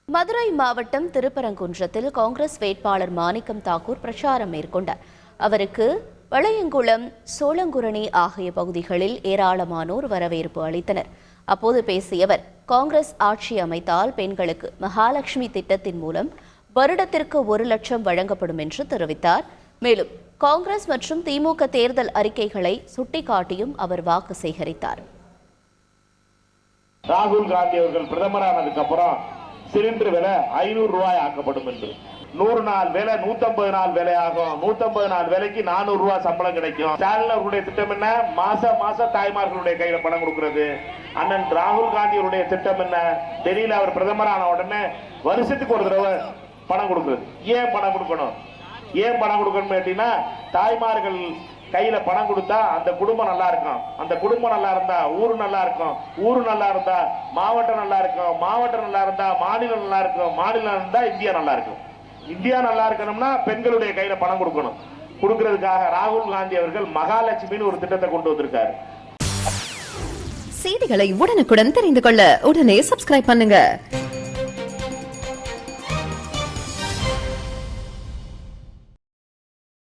மதுரை மாவட்டம் திருப்பரங்குன்றத்தில் காங்கிரஸ் வேட்பாளர் மாணிக்கம் தாக்கூர் பிரச்சாரம் மேற்கொண்டார். அவருக்கு வளையங்குளம், சோளங்குரணி ஆகிய பகுதிகளில் ஏராளமானோர் வரவேற்பு அளித்தனர். அப்போது பேசிய அவர், காங்கிரஸ் ஆட்சி அமைத்தால் பெண்களுக்கு மகாலட்சுமி திட்டத்தின் மூலம் வருடத்திற்கு 1 லட்சம் வழங்கப்படும் என்று தெரிவித்தார். மேலும் காங்கிரஸ் மற்றும் திமுக தேர்தல் அறிக்கைகளை சுட்டிக்காட்டியும் அவர் வாக்கு சேகரித்தார். ராகுல் காந்தி அவர்கள் பிரதமரானதுக்கு அப்புறம் சிலிண்டர் விலை 500 ரூபாய் ஆக்கப்படும் என்று 100 நாள் வேலை 150 நாள் வேலை ஆகும். 150 நாள் வேலைக்கு 400 ரூபாய் சம்பளம் கிடைக்கும். ஸ்டாலின் அவர்களுடைய திட்டம் என்ன? மாசம் தாய்மார்களுடைய கையில பணம் கொடுக்கிறது. அண்ணன் ராகுல் காந்தி அவருடைய திட்டம் என்ன தெரியல. அவர் பிரதமரான உடனே வருஷத்துக்கு ஒரு தடவை பணம் கொடுக்கிறது. ஏன் பணம் கொடுக்கணும்? ஏன் பணம் கொடுக்கணும் கேட்டீங்கன்னா, தாய்மார்கள் கையில பணம் கொடுத்தா அந்த குடும்பம் நல்லா இருக்கும். அந்த குடும்பம் நல்லா இருந்தா ஊரு நல்லா இருக்கும். ஊரு நல்லா இருந்தா மாவட்டம் நல்லா இருக்கும். மாவட்டம் நல்லா இருந்தா மாநிலம் நல்லா இருக்கும். மாநிலம் இருந்தா இந்தியா நல்லா இருக்கும். இந்தியா நல்லா இருக்கணும்னா பெண்களுடைய கையில பணம் கொடுக்கணும். கொடுக்கிறதுக்காக ராகுல் காந்தி அவர்கள் மகாலட்சுமின்னு ஒரு திட்டத்தை கொண்டு வந்திருக்காரு. செய்திகளை உடனுக்குடன் தெரிந்து கொள்ள உடனே சப்ஸ்கிரைப் பண்ணுங்க.